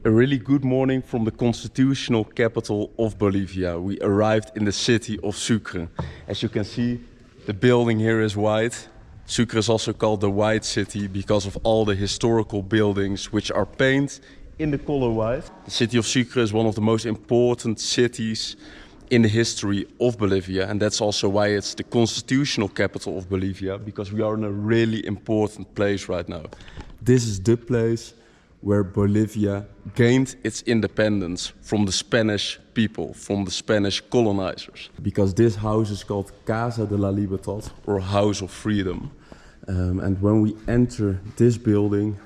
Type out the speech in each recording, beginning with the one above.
A really good morning from the constitutional capital of Bolivia. We arrived in the city of Sucre. As you can see, the building here is white. Sucre is also called the White City because of all the historical buildings which are painted in the color white. The city of Sucre is one of the most important cities in the history of Bolivia, and that's also why it's the constitutional capital of Bolivia, because we are in a really important place right now. This is the place where Bolivia gained its independence from the Spanish people, from the Spanish colonizers. Because this house is called Casa de la Libertad, or House of Freedom. And when we enter this building,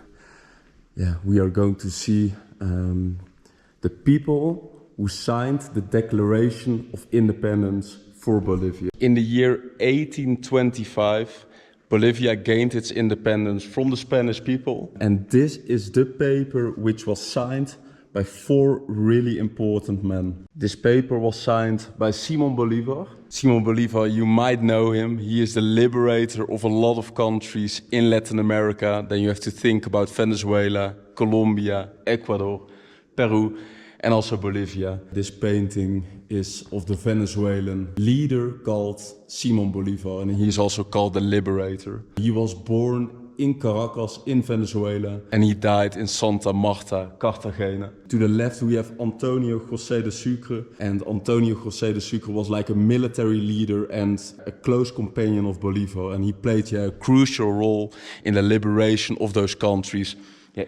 we are going to see the people who signed the Declaration of Independence for Bolivia. In the year 1825, Bolivia gained its independence from the Spanish people. And this is the paper which was signed by 4 really important men. This paper was signed by Simón Bolívar. Simón Bolívar, you might know him. He is the liberator of a lot of countries in Latin America. Then you have to think about Venezuela, Colombia, Ecuador, Peru, and also Bolivia. This painting is of the Venezuelan leader called Simón Bolívar, and he is also called the Liberator. He was born in Caracas in Venezuela, and he died in Santa Marta, Cartagena. To the left we have Antonio José de Sucre, and Antonio José de Sucre was like a military leader and a close companion of Bolívar, and he played a crucial role in the liberation of those countries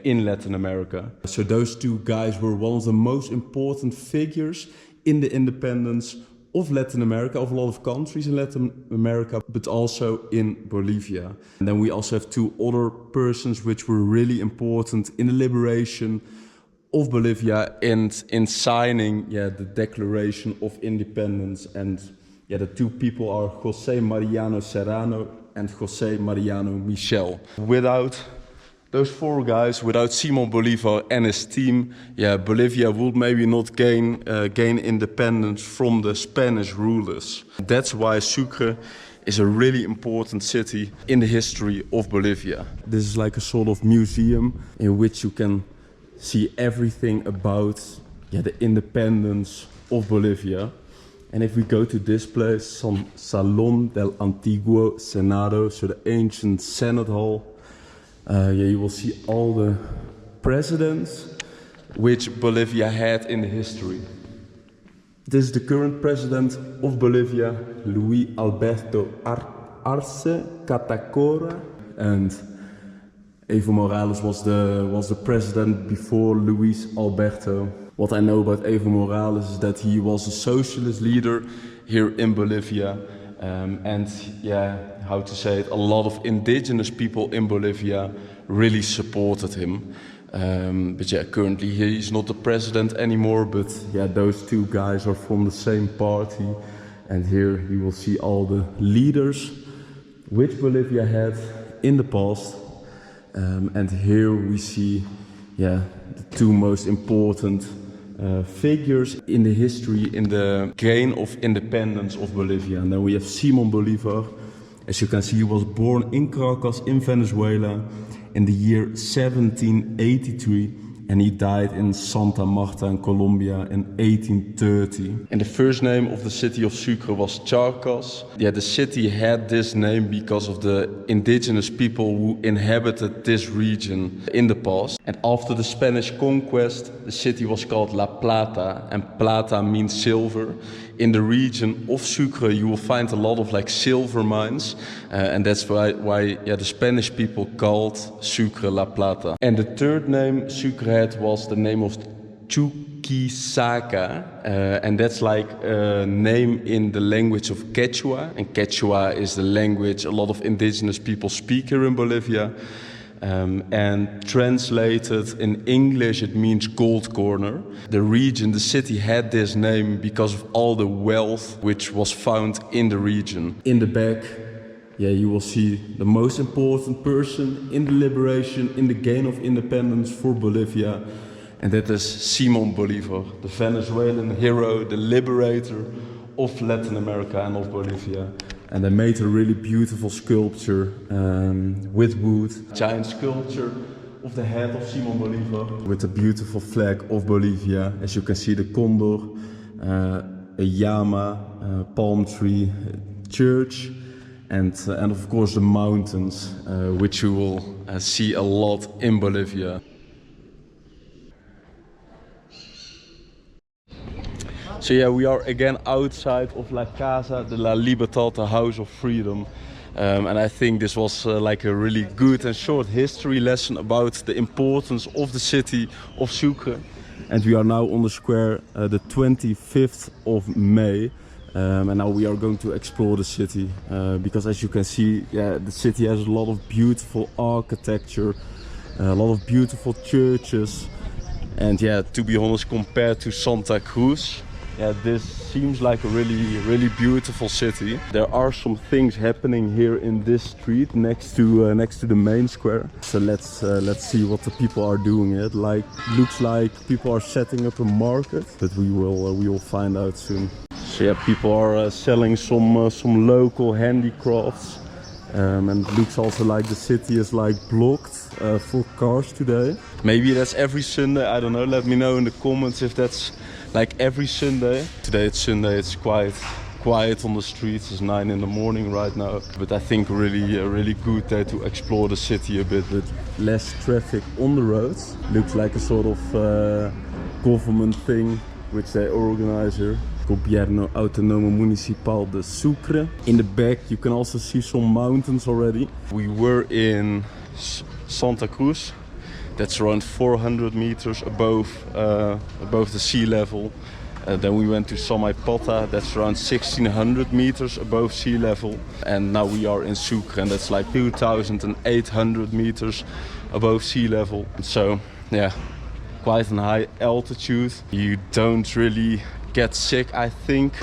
in Latin America. So those 2 guys were one of the most important figures in the independence of Latin America, of a lot of countries in Latin America, but also in Bolivia. And then we also have 2 other persons which were really important in the liberation of Bolivia and in signing the Declaration of Independence. And the 2 people are José Mariano Serrano and José Mariano Michel. Without those 4 guys, without Simón Bolívar and his team, Bolivia would maybe not gain independence from the Spanish rulers. That's why Sucre is a really important city in the history of Bolivia. This is like a sort of museum in which you can see everything about the independence of Bolivia. And if we go to this place, Salón del Antiguo Senado, so the ancient Senate Hall, you will see all the presidents which Bolivia had in the history. This is the current president of Bolivia, Luis Alberto Arce Catacora, and Evo Morales was the president before Luis Alberto. What I know about Evo Morales is that he was a socialist leader here in Bolivia. And how to say it, a lot of indigenous people in Bolivia really supported him. But currently he's not the president anymore, but those 2 guys are from the same party. And here you will see all the leaders which Bolivia had in the past. And here we see the 2 most important figures in the history, in the gain of independence of Bolivia. And then we have Simón Bolívar. As you can see, he was born in Caracas in Venezuela in the year 1783, and he died in Santa Marta in Colombia in 1830. And the first name of the city of Sucre was Charcas. The city had this name because of the indigenous people who inhabited this region in the past. And after the Spanish conquest, the city was called La Plata, and plata means silver. In the region of Sucre, you will find a lot of silver mines, and that's why the Spanish people called Sucre La Plata. And the third name Sucre had was the name of Chuquisaca, and that's like a name in the language of Quechua, and Quechua is the language a lot of indigenous people speak here in Bolivia. And translated in English, it means gold corner. The region, the city had this name because of all the wealth which was found in the region. In the back, you will see the most important person in the liberation, in the gain of independence for Bolivia. And that is Simón Bolívar, the Venezuelan hero, the liberator of Latin America and of Bolivia. And they made a really beautiful sculpture with wood, giant sculpture of the head of Simon Bolivar with the beautiful flag of Bolivia. As you can see, the condor, a llama, a palm tree, a church, and of course the mountains, which you will see a lot in Bolivia. So yeah, we are again outside of La Casa de la Libertad, the House of Freedom. And I think this was like a really good and short history lesson about the importance of the city of Sucre. And we are now on the square the 25th of May. And now we are going to explore the city. Because as you can see, yeah, the city has a lot of beautiful architecture, a lot of beautiful churches. And yeah, to be honest, compared to Santa Cruz, yeah, this seems like a really beautiful city. There are some things happening here in this street next to the main square. So let's see what the people are doing. It looks like people are setting up a market, but we will find out soon. So yeah, people are selling some local handicrafts, and it looks also like the city is like blocked for cars today. Maybe that's every Sunday. I don't know. Let me know in the comments if that's like every Sunday. Today it's Sunday, it's quite quiet on the streets. It's 9 in the morning right now. But I think a really good day to explore the city a bit with less traffic on the roads. Looks like a sort of government thing which they organize here. Gobierno Autónomo Municipal de Sucre. In the back you can also see some mountains already. We were in Santa Cruz. That's around 400 meters above the sea level. Then we went to Samaipata, that's around 1600 meters above sea level. And now we are in Sucre, and that's like 2800 meters above sea level. So yeah, quite a high altitude. You don't really get sick, I think.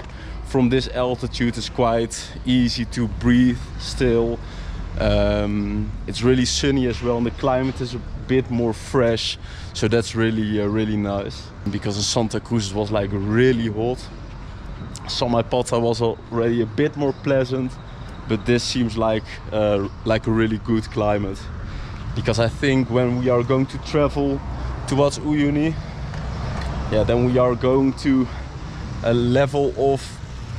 From this altitude it's quite easy to breathe still. It's really sunny as well, and the climate is a bit more fresh, so that's really nice. Because in Santa Cruz it was like really hot. Samaipata was already a bit more pleasant, but this seems like a really good climate. Because I think when we are going to travel towards Uyuni, yeah, then we are going to a level of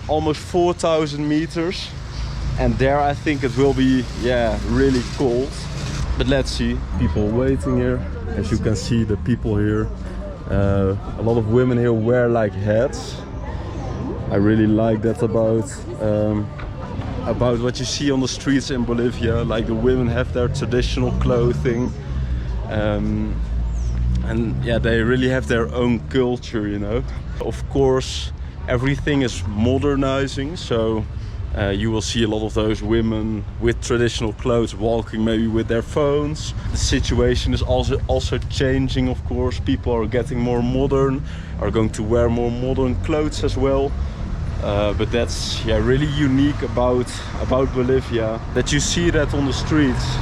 almost 4000 meters. And there I think it will be, yeah, really cold. But let's see. People waiting here. As you can see, the people here, a lot of women here wear like hats. I really like that about what you see on the streets in Bolivia. Like the women have their traditional clothing. And yeah, they really have their own culture, you know. Of course, everything is modernizing, so you will see a lot of those women with traditional clothes walking maybe with their phones. The situation is also changing, of course. People are getting more modern, are going to wear more modern clothes as well. But that's, yeah, really unique about Bolivia, that you see that on the streets.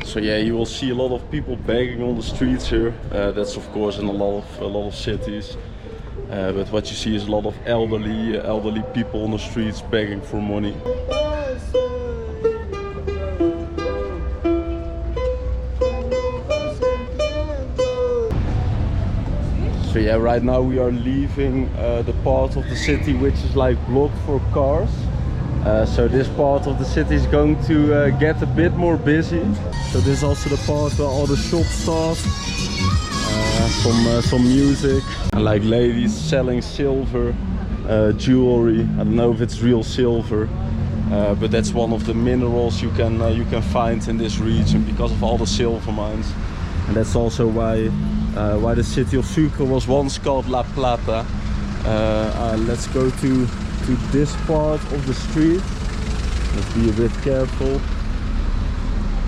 So yeah, you will see a lot of people begging on the streets here. That's of course in a lot of cities. But what you see is a lot of elderly people on the streets begging for money. So yeah, right now we are leaving the part of the city which is like blocked for cars. So this part of the city is going to get a bit more busy. So this is also the part where all the shops start. Some music, and like ladies selling silver, jewelry. I don't know if it's real silver, but that's one of the minerals you can find in this region because of all the silver mines. And that's also why the city of Sucre was once called La Plata. Let's go to this part of the street. Let's be a bit careful,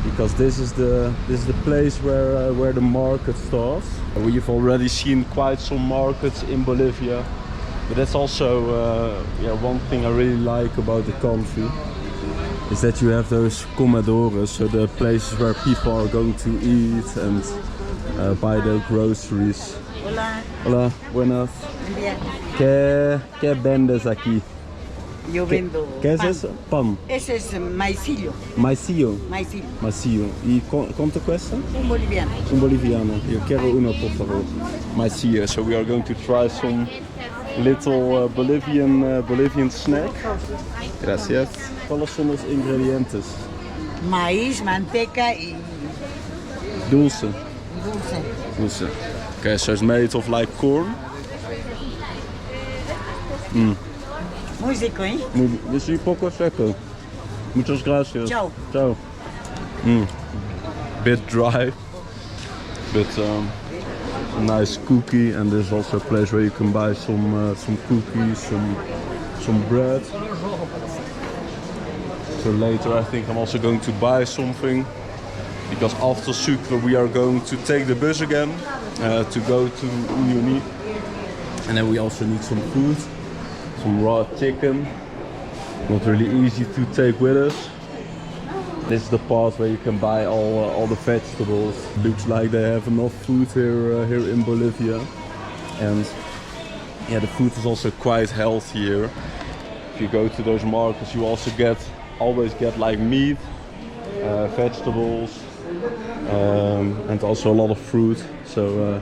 because this is the place where the market starts. We've already seen quite some markets in Bolivia, but that's also yeah, one thing I really like about the country, is that you have those comedores, so the places where people are going to eat and buy their groceries. Hola. Hola, buenas. Bien. ¿Qué vendes aquí? Yo vendo ¿Qué es pan. eso? Pan. Ese es maicillo. Maicillo. Maicillo. Maicillo. ¿Y cuánto cuesta? Un boliviano. Un boliviano. Yo quiero uno, por favor. Maicillo. So we are going to try some little Bolivian snack. Gracias. ¿Cuáles son los ingredientes? Maíz, manteca y Dulce. dulce. Dulce. Okay, so it's made of like corn. Muy rico, ¿eh? This is poco seco. Muchas gracias. Ciao. Ciao. Bit dry, but a nice cookie, and there's also a place where you can buy some cookies, some bread. So later I think I'm also going to buy something, because after Sucre we are going to take the bus again to go to Uyuni, and then we also need some food. Some raw chicken, not really easy to take with us. This is the part where you can buy all the vegetables. Looks like they have enough food here in Bolivia, and yeah, the food is also quite healthy here. If you go to those markets, you also always get like meat, vegetables, and also a lot of fruit. So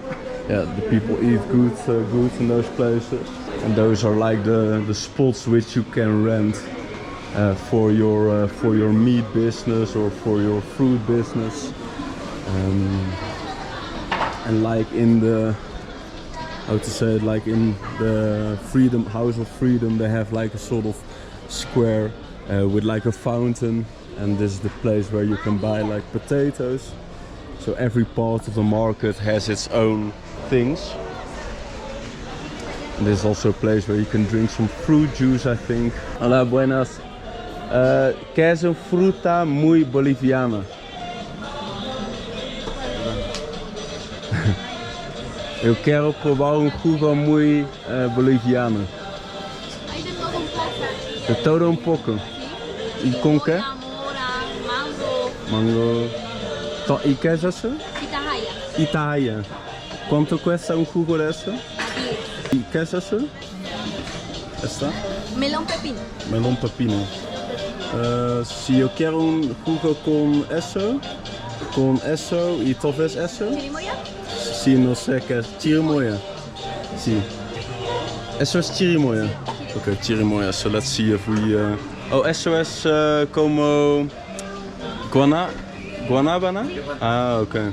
yeah, the people eat good in those places. And those are like the spots which you can rent for your meat business or for your fruit business. And like in the, how to say it, like in the House of Freedom, they have like a sort of square with like a fountain, and this is the place where you can buy like potatoes. So every part of the market has its own things. And there's also a place where you can drink some fruit juice, I think. Hola, buenas. ¿Qué es una fruta muy boliviana? Eu quero probar jugo muy boliviano. Hay de todo un poco. De todo un poco. ¿Y con qué? Mora, mango, Mango. ¿Y qué es eso? pitahaya. Italia. ¿Cuánto cuesta un jugo de eso? ¿Y qué es eso? ¿Esta? Melón pepino. Melón pepino. Si yo quiero un jugo con eso y tal vez eso. ¿Chirimoya? Sí, no sé qué es. Chirimoya. Sí. Eso es chirimoya. Okay, chirimoya. So let's see if we. Oh, eso es como guanábana. Ah, okay.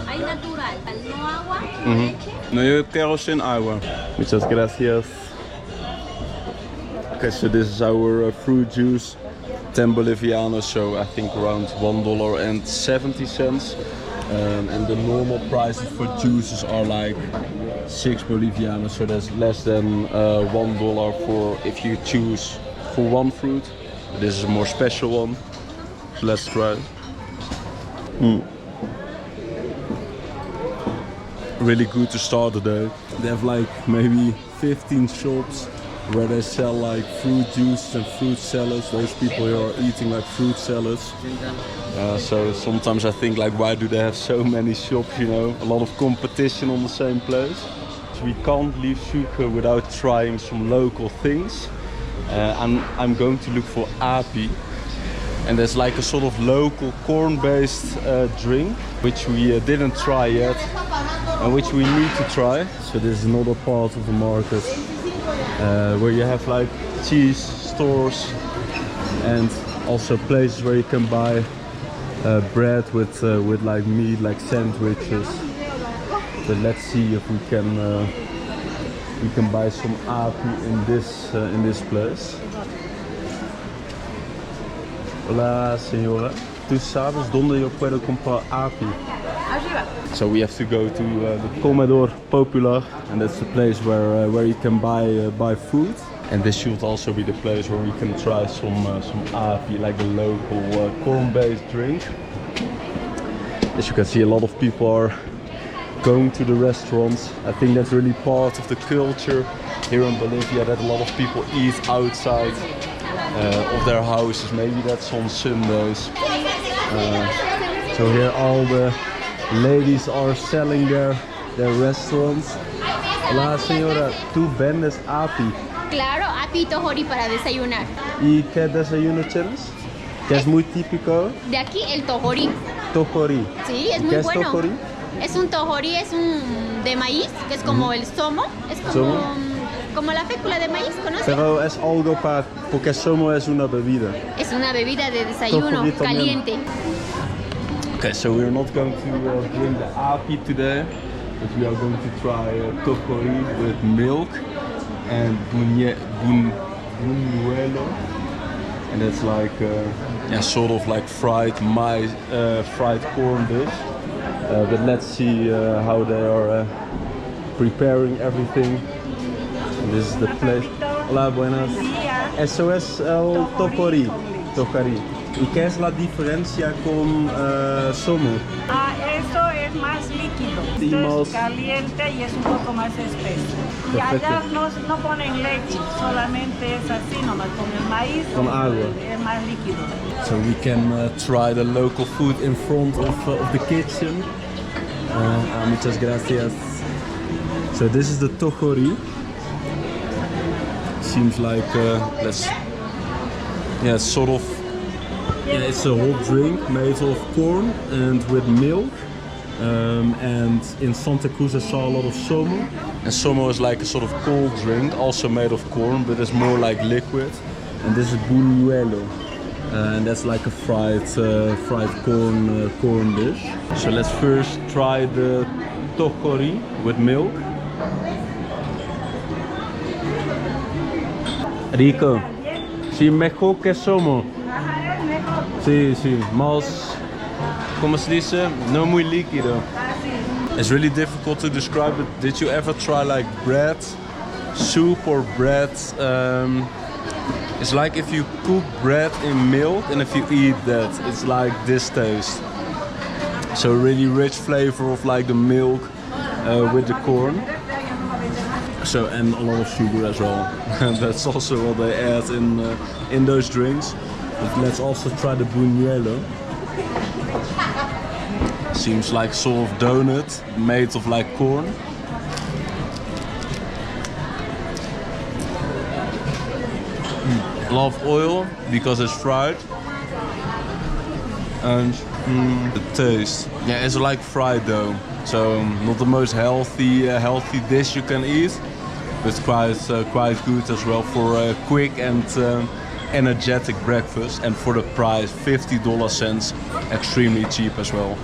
Hay natural, no agua, no leche. No, yo quiero sin agua. Muchas gracias. Okay, so this is our fruit juice, 10 bolivianos, so I think around $1.70. And the normal prices for juices are like 6 bolivianos, so that's less than $1 for if you choose for one fruit. This is a more special one, so let's try. Really good to start the day. They have like maybe 15 shops where they sell like fruit juice and fruit salads. Those people here are eating like fruit salads. So sometimes I think like, why do they have so many shops, you know? A lot of competition on the same place. So we can't leave Sucre without trying some local things. I'm going to look for api. And there's like a sort of local corn-based drink, which we didn't try yet, and which we need to try. So this is another part of the market where you have like cheese stores and also places where you can buy bread with like meat, like sandwiches. But let's see if we can buy some api in this place. Hola, señora. ¿Tú sabes dónde yo puedo comprar api? Arriba. So we have to go to the Comedor Popular, and that's the place where you can buy food. And this should also be the place where we can try some api, like a local corn-based drink. As you can see, a lot of people are going to the restaurants. I think that's really part of the culture here in Bolivia, that a lot of people eat outside of their houses. Maybe that's on Sundays. So here all the ladies are selling their restaurants. Hola señora, ¿tú vendes api? Claro, api y tohori para desayunar. ¿Y qué desayuno tienes? Que es muy típico. De aquí el tohori. Tohori. Sí, es ¿Y muy qué es bueno. tohori? Es un tohori, es un de maíz, que es como el somo. Es como, ¿Somo? como la fécula de maíz, ¿conoces? Pero es algo para... Porque somo es una bebida. Es una bebida de desayuno Tohori también. caliente. Okay, so we're not going to drink the api today, but we are going to try tohori with milk and buñuelo, and that's like yeah, sort of like fried maize, fried corn dish. But let's see how they are preparing everything. And this is the place. Hola, buenas. Eso es el tohori. Tohori. ¿Y qué es la diferencia con somo? Eso es más líquido, Dimos. es caliente y es un poco más espeso. Y Perfecto. allá no ponen leche, solamente es así nomás, con el maíz Con agua. es más líquido. So we can try the local food in front of the kitchen. Muchas gracias. So this is the tohori. Seems like yeah, sort of. Yeah, it's a hot drink made of corn and with milk. And in Santa Cruz I saw a lot of somo. And somo is like a sort of cold drink, also made of corn, but it's more like liquid. And this is buñuelo. And that's like a fried corn dish. So let's first try the tohori with milk. Rico. Sí, mejor que somo. Sí, sí, más, ¿cómo se dice? No muy líquido. It's really difficult to describe it. Did you ever try like bread, soup or bread? It's like if you cook bread in milk and if you eat that, it's like this taste. So really rich flavor of like the milk with the corn. So, and a lot of sugar as well. That's also what they add in those drinks. But let's also try the buñuelo. Seems like sort of donut made of like corn. A lot of oil because it's fried. And the taste. Yeah, it's like fried dough. So not the most healthy dish you can eat, but quite good as well for a quick and energetic breakfast, and for the price, $50 extremely cheap as well.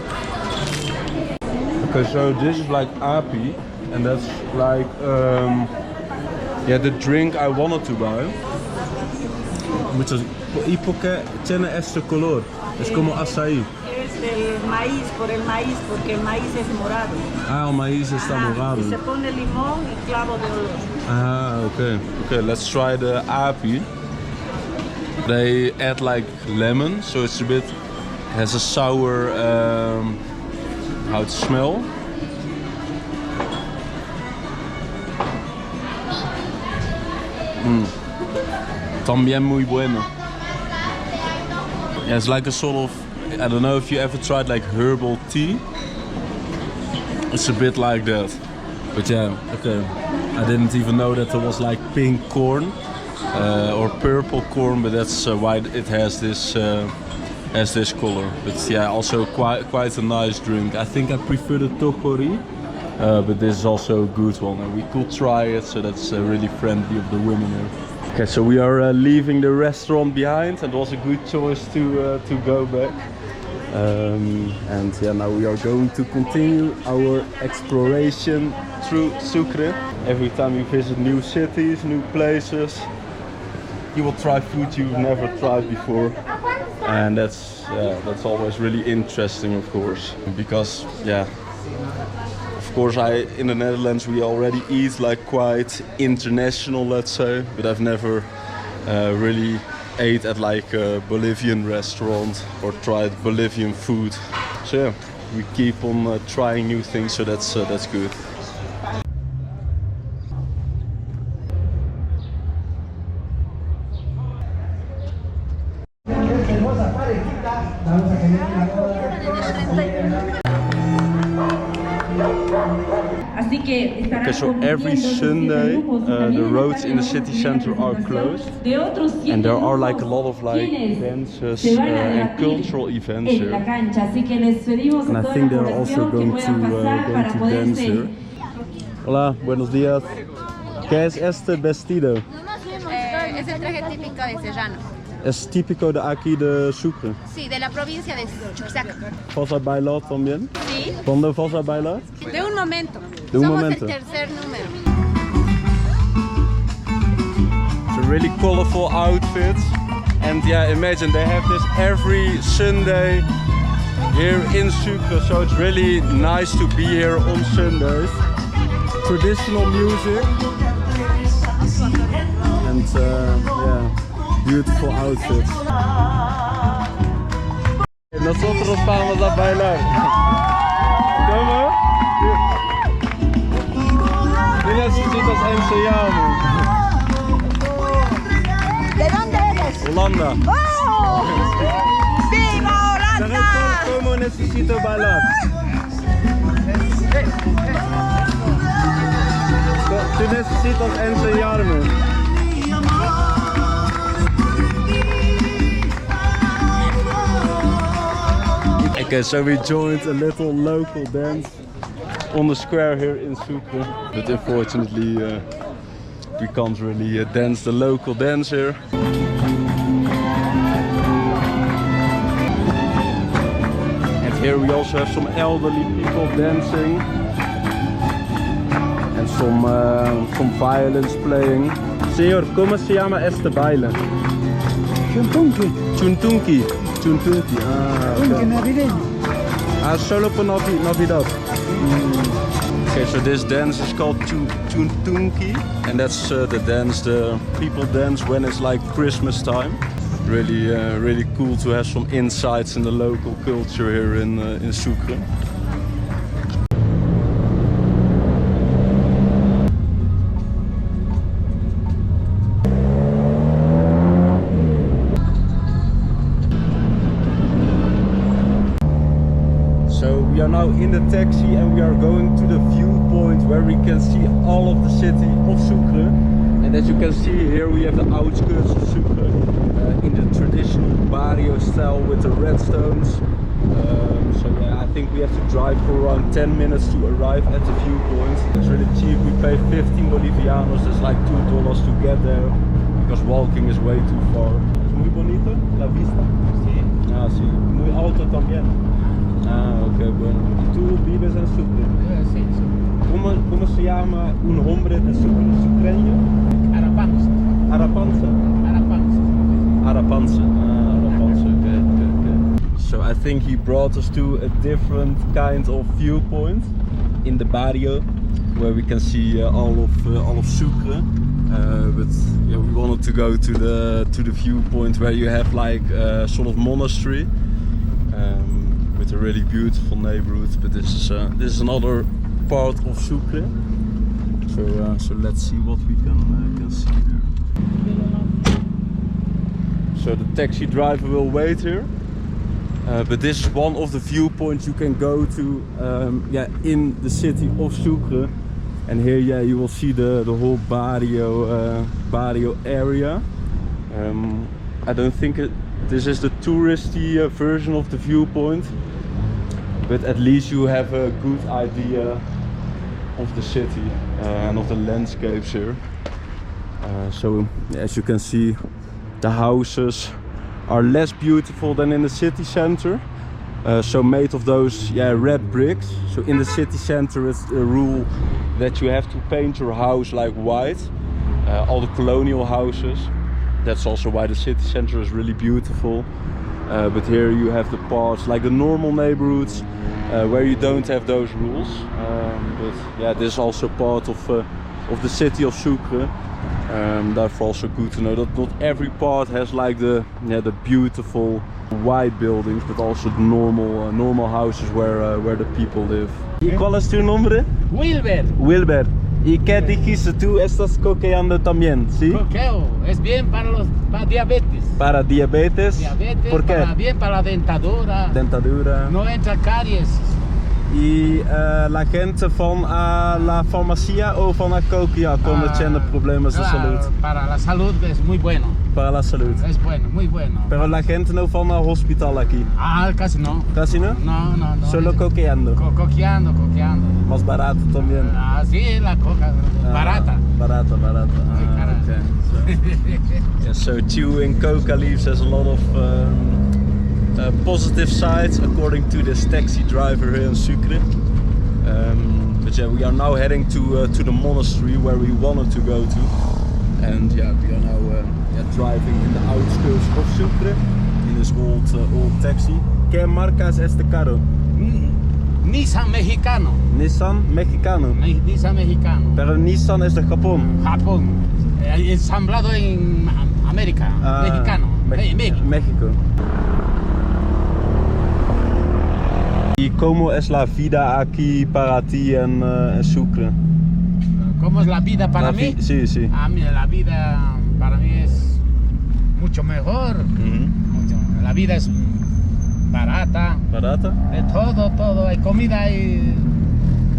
Okay, so this is like api, and that's like yeah, the drink I wanted to buy. ¿Y por qué tiene este color? Es como açaí. Es del maíz, por el maíz, porque el maíz es morado. Ah, el maíz está morado. Y se pone limón y clavo de olor. Ah, okay. Okay, let's try the api. They add like lemon, so it's a bit, has a sour, how it smell. También muy bueno. Yeah, it's like a sort of, I don't know if you ever tried like herbal tea. It's a bit like that. But yeah, okay. I didn't even know that there was like pink corn or purple corn, but that's why it has this color. But yeah, also quite a nice drink. I think I prefer the tohori, but this is also a good one, and we could try it. So that's really friendly of the women here. Okay, so we are leaving the restaurant behind, and it was a good choice to go back. And yeah, now we are going to continue our exploration through Sucre. Every time you visit new cities, new places, you will try food you've never tried before, and that's always really interesting, of course, because yeah, of course in the Netherlands we already eat like quite international, let's say, but I've never really ate at like a Bolivian restaurant or tried Bolivian food. So yeah, we keep on trying new things, so that's good. Okay, so every Sunday the roads in the city center are closed, and there are like a lot of like dances and cultural events here. And I think they're also going to dance here. Hola, buenos días. ¿Qué es este vestido? Es el traje típico de Serrano. Es típico de aquí de Sucre. Sí, de la provincia de Chuquisaca. ¿Vas a bailar también? Sí. ¿Dónde vas a bailar? De un momento. De un Somos momento. el tercer número. It's a really colorful outfits, and yeah, imagine they have this every Sunday here in Sucre, so it's really nice to be here on Sundays. Traditional music and yeah, beautiful outfits. Nosotros vamos a bailar. ¿Cómo? ¿Qué necesitas enseñarme? ¿De dónde eres? Holanda. ¡Oh! ¡Viva Holanda! ¿Sabes cómo necesito bailar? Tú necesitas enseñarme. Okay, so we joined a little local dance on the square here in Sucre, but unfortunately we can't really dance the local dance here. And here we also have some elderly people dancing and some violins playing. Señor, ¿cómo se llama este baile? Chuntunqui. Chuntunqui. Chuntunqui. Ah, okay. Navideño. Ah, solo por Navidad. Okay, so this dance is called Chuntunqui, and that's the dance the people dance when it's like Christmas time. Really, really cool to have some insights in the local culture here in Sucre. We are now in the taxi and we are going to the viewpoint where we can see all of the city of Sucre. And as you can see here we have the outskirts of Sucre in the traditional barrio style with the red stones. So yeah, I think we have to drive for around 10 minutes to arrive at the viewpoint. It's really cheap, we pay 15 Bolivianos, that's like $2 to get there because walking is way too far. Es muy bonito, la vista. Sí. Ah, sí. Muy alto también. Ah, ok, bueno. ¿Y tú vives en Sucre? Sí, sí. ¿Cómo se llama un hombre de Sucre? ¿Sucreño? Arapanza. Arapanza. Arapanza. Arapanza. Ah, Arapanza. Okay. So I think he brought us to a different kind of viewpoint in the barrio, where we can see all of Sucre. But yeah, we wanted to go to the viewpoint where you have like a sort of monastery. With a really beautiful neighborhood, but this is another part of Sucre. So let's see what we can see here. So the taxi driver will wait here, but this is one of the viewpoints you can go to, yeah, in the city of Sucre. And here, yeah, you will see the whole barrio area. I don't think this is the touristy version of the viewpoint, but at least you have a good idea of the city and of the landscapes here. So as you can see, the houses are less beautiful than in the city center. So made of those red bricks. So in the city center it's a rule that you have to paint your house like white. All the colonial houses. That's also why the city center is really beautiful. But here you have the parts like the normal neighborhoods where you don't have those rules. But yeah, this is also part of the city of Sucre. Therefore also good to know that not every part has like the beautiful white buildings, but also the normal houses where the people live. ¿Y cuál es tu nombre? Wilber. Wilber. ¿Y qué dijiste tú? ¿Estás coqueando también? ¿Sí? Coqueo. Es bien para diabetes. ¿Para diabetes? Diabetes. ¿Por qué? Bien para la dentadura. Dentadura. No entra caries. Y la gente van a la farmacia o van a Coquia cuando tienen problemas de salud. Para la salud es muy bueno. Para la salud. Es bueno, muy bueno. Pero la gente no van al hospital aquí. Casi no. ¿Casi no? No. Solo coqueando. Coqueando. Más barato también. Sí, la coca barata. Barata. Cara. Okay. Yeah, so chewing coca leaves has a lot of positive sides according to this taxi driver here in Sucre. But yeah, we are now heading to the monastery where we wanted to go to. And yeah, we are now driving in the outskirts of Sucre in this old taxi. ¿Qué marca es este carro? Nissan mexicano. Nissan mexicano. Nissan mexicano. Pero Nissan es de Japón. Japón. Ensamblado en América. Mexicano. México. ¿Y cómo es la vida aquí para ti en Sucre? ¿Cómo es la vida para mí? Sí. Mira, la vida para mí es mucho mejor. La vida es barata. ¿Barata? De todo. Hay comida y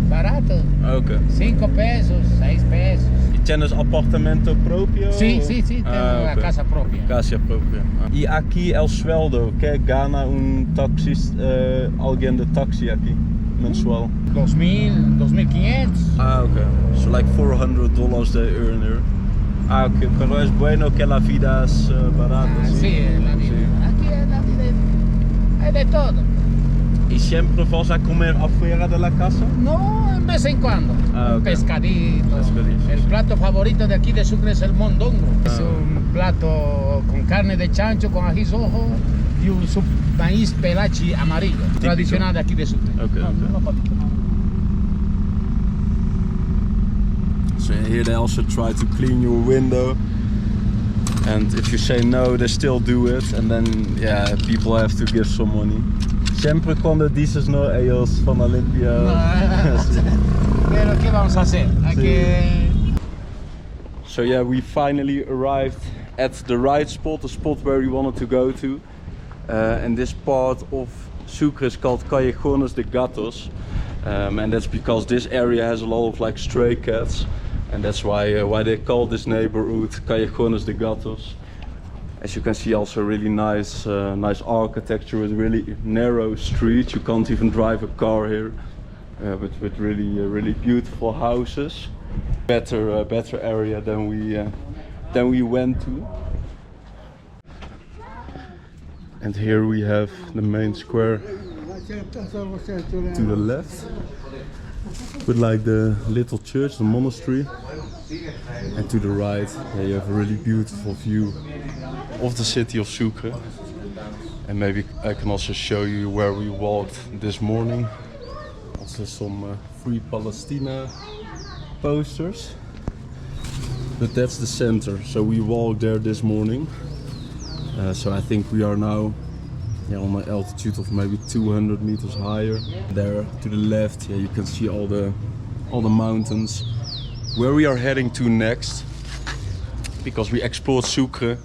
barato. Okay. 5 pesos, 6 pesos. ¿Y tienes apartamento propio? Sí, tengo una casa propia. Casa propia. ¿Y aquí el sueldo? ¿Qué gana un taxista, alguien de taxi aquí mensual? 2.000, 2.500. Okay. So like $400 they earn here. Okay, pero es bueno que la vida es barata. Sí, la vida. Sí. Aquí es la vida. Hay de todo. ¿Y siempre vas a comer afuera de la casa? No, de vez en cuando. Un pescadito. El plato favorito de aquí de Sucre es el mondongo. Es un plato con carne de chancho, con ají rojo y un maíz pelachi amarillo. Típico. Tradicional de aquí de Sucre. Okay. So here they also try to clean your window. And if you say no, they still do it. And then, yeah, people have to give some money. Siempre cuando dices no, ellos van a limpiar. Pero ¿qué vamos a hacer? So yeah, we finally arrived at the right spot, the spot where we wanted to go to. And this part of Sucre is called Callejones de Gatos. And that's because this area has a lot of like stray cats. And that's why they call this neighborhood Callejones de Gatos. As you can see, also really nice architecture with really narrow streets. You can't even drive a car here, but with really beautiful houses. Better area than we went to. And here we have the main square to the left, with like the little church, the monastery. And to the right, you have a really beautiful view of the city of Sucre. And maybe I can also show you where we walked this morning. Also some Free Palestina posters. But that's the center, so we walked there this morning. So I think we are now on an altitude of maybe 200 meters higher. There to the left, you can see all the mountains. Where we are heading to next, because we explored Sucre,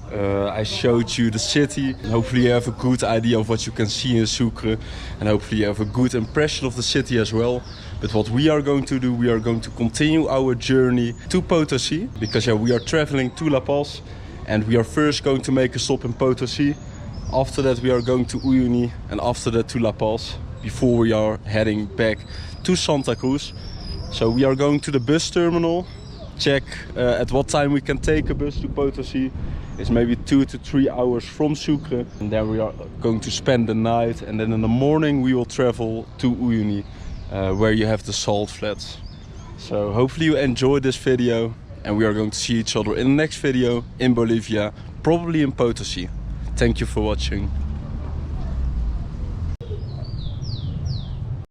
I showed you the city. And hopefully you have a good idea of what you can see in Sucre, and hopefully you have a good impression of the city as well. But what we are going to do, we are going to continue our journey to Potosi, because we are traveling to La Paz, and we are first going to make a stop in Potosi. After that we are going to Uyuni, and after that to La Paz, before we are heading back to Santa Cruz. So we are going to the bus terminal, check at what time we can take a bus to Potosi. It's maybe 2 to 3 hours from Sucre. And then we are going to spend the night, and then in the morning we will travel to Uyuni, where you have the salt flats. So hopefully you enjoyed this video, and we are going to see each other in the next video in Bolivia, probably in Potosi. Thank you for watching.